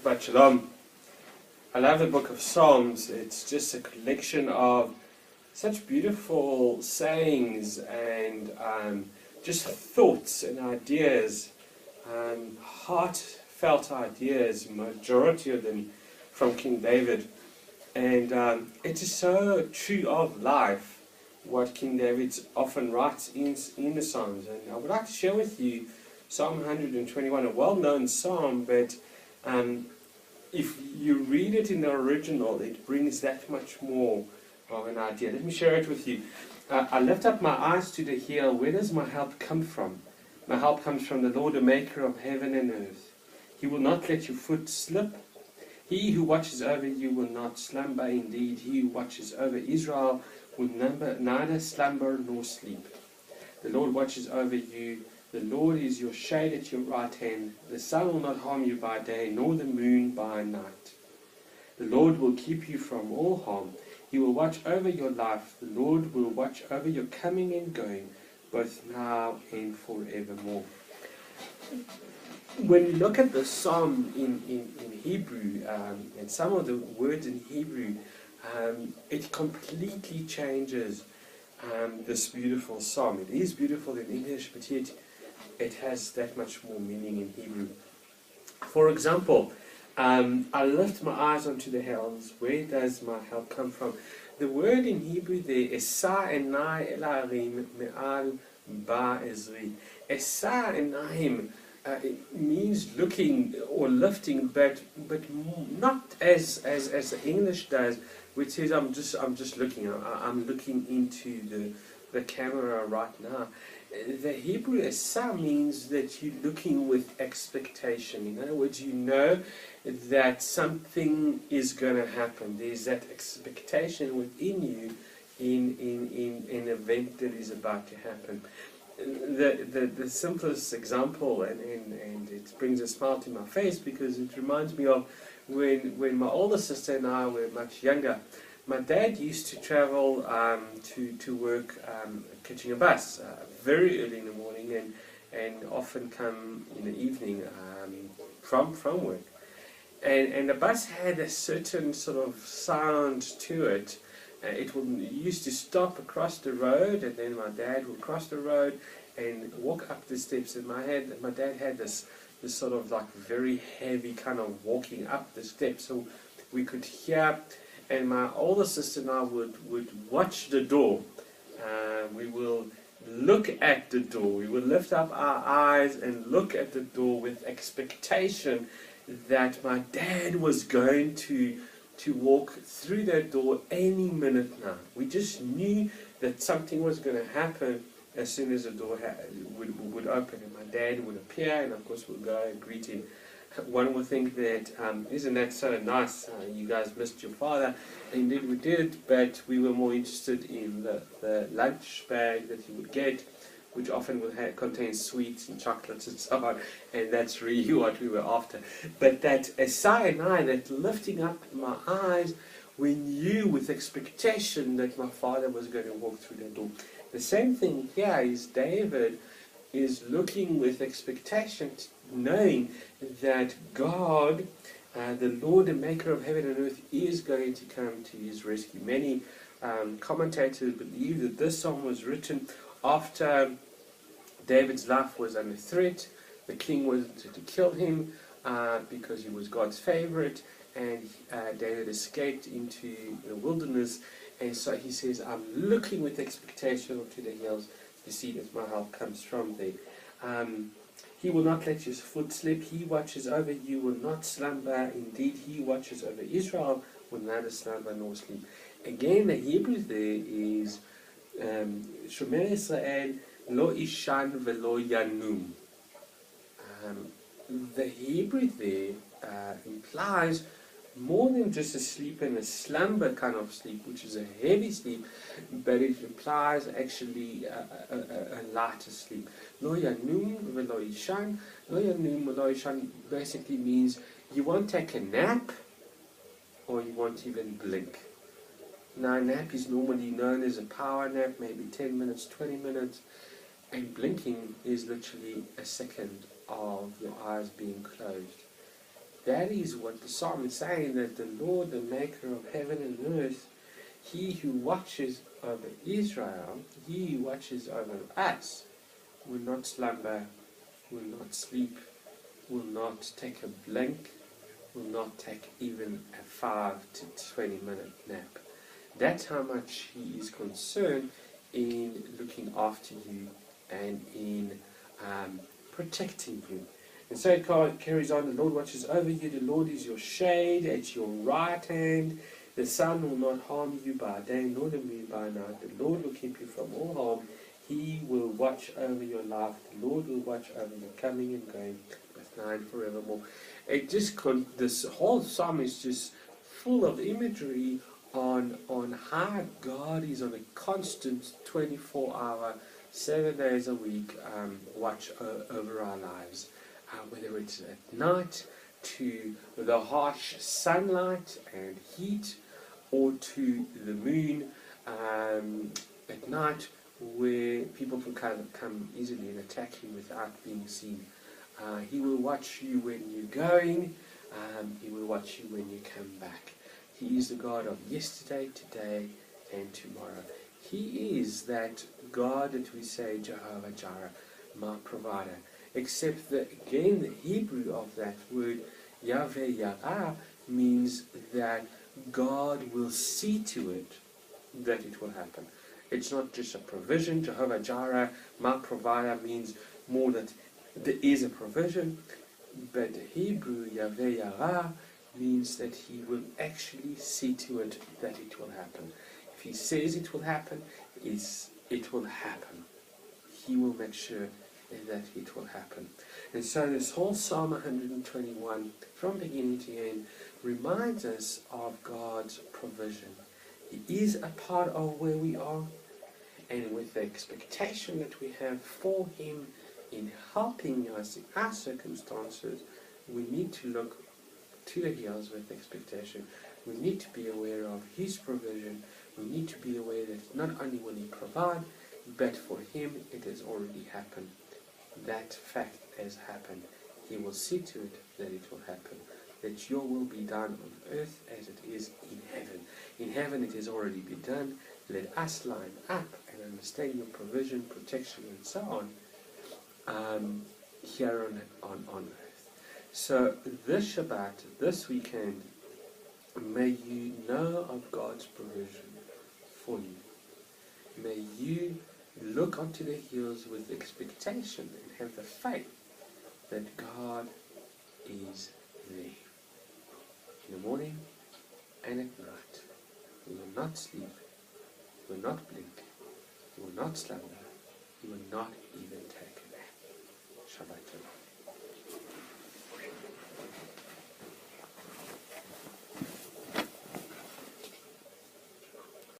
But Shalom, I love the book of Psalms. It's just a collection of such beautiful sayings and just thoughts and ideas, heartfelt ideas, majority of them from King David. And it is so true of life, what King David often writes in the Psalms. And I would like to share with you Psalm 121, a well-known psalm, but if you read it in the original, it brings that much more of an idea. Let me share it with you. I lift up my eyes to the hill. Where does my help come from? My help comes from the Lord, the maker of heaven and earth. He will not let your foot slip. He who watches over you will not slumber. Indeed, he who watches over Israel will neither slumber nor sleep. The Lord watches over you. The Lord is your shade at your right hand. The sun will not harm you by day, nor the moon by night. The Lord will keep you from all harm. He will watch over your life. The Lord will watch over your coming and going, both now and forevermore. When you look at the psalm in Hebrew, and some of the words in Hebrew, it completely changes this beautiful psalm. It is beautiful in English, but yet it has that much more meaning in Hebrew. For example, I lift my eyes onto the hills. Where does my help come from? The word in Hebrew there is Esa enai el harim me'al ba'ezri. Esa enaim, it means looking or lifting, but not as the English does, which says I'm just looking. I'm looking into the camera right now. The Hebrew Esa means that you're looking with expectation. In other words, you know that something is going to happen. There's that expectation within you in an event that is about to happen. The simplest example, and it brings a smile to my face because it reminds me of when my older sister and I were much younger. My dad used to travel to work catching a bus very early in the morning and often come in the evening from work. And the bus had a certain sort of sound to it. It used to stop across the road, and then my dad would cross the road and walk up the steps. And my dad had this sort of like very heavy kind of walking up the steps, so we could hear. And my older sister and I would watch the door. We will look at the door. We will lift up our eyes and look at the door with expectation that my dad was going to walk through that door any minute now. We just knew that something was going to happen as soon as the door would open, and my dad would appear, and of course we'll go and greet him. One would think that, isn't that so nice, you guys missed your father. Indeed we did, but we were more interested in the lunch bag that he would get, which often would contain sweets and chocolates and so on, and that's really what we were after. But that Esa and I, that lifting up my eyes, we knew with expectation that my father was going to walk through the door. The same thing here is David is looking with expectation, knowing that God, the Lord, the maker of heaven and earth, is going to come to his rescue. Many commentators believe that this psalm was written after David's life was under threat. The king wanted to kill him because he was God's favorite, and David escaped into the wilderness. And so he says, I'm looking with expectation to the hills to see that my help comes from there. He will not let your foot slip. He watches over you, will not slumber. Indeed, he watches over Israel, will neither slumber nor sleep. Again, the Hebrew there is Shomer Israel lo ishan velo yanum. The Hebrew there implies more than just a sleep and a slumber kind of sleep, which is a heavy sleep, but it implies actually a lighter sleep. Lo yanum velo ishan. Lo yanum velo ishan basically means you won't take a nap or you won't even blink. Now, a nap is normally known as a power nap, maybe 10 minutes, 20 minutes, and blinking is literally a second of your eyes being closed. that is what the psalm is saying, that the Lord, the maker of heaven and earth, he who watches over Israel, he who watches over us, will not slumber, will not sleep, will not take a blink, will not take even a 5 to 20 minute nap. That's how much he is concerned in looking after you and in protecting you. And so it carries on, the Lord watches over you, the Lord is your shade at your right hand, the sun will not harm you by day, nor the moon by night. The Lord will keep you from all harm. He will watch over your life. The Lord will watch over your coming and going, both now and forevermore. It just this whole psalm is just full of imagery on how God is on a constant 24-hour, 7 days a week watch over our lives. Whether it's at night to the harsh sunlight and heat, or to the moon at night where people can come easily and attack you without being seen. He will watch you when you're going, he will watch you when you come back. He is the God of yesterday, today, and tomorrow. He is that God that we say, Jehovah Jireh, my provider. Except that, again, the Hebrew of that word, Yahweh Yarah, means that God will see to it that it will happen. It's not just a provision. Jehovah Jireh, my provider, means more that there is a provision. But the Hebrew, Yahweh Yarah, means that he will actually see to it that it will happen. If he says it will happen, it will happen. He will make sure that it will happen. And so this whole Psalm 121, from beginning to end, reminds us of God's provision. He is a part of where we are, and with the expectation that we have for him in helping us in our circumstances, we need to look to the hills with expectation. We need to be aware of his provision. We need to be aware that not only will he provide, but for him it has already happened. That fact has happened. He will see to it that it will happen. That your will be done on earth as it is in heaven. In heaven it has already been done. Let us line up and understand your provision, protection, and so on here on earth. So this Shabbat, this weekend, may you know of God's provision for you. May you look onto the hills with expectation and have the faith that God is there. In the morning and at night. You will not sleep, you will not blink, you will not slumber, you will not even take a nap. Shabbat Shalom.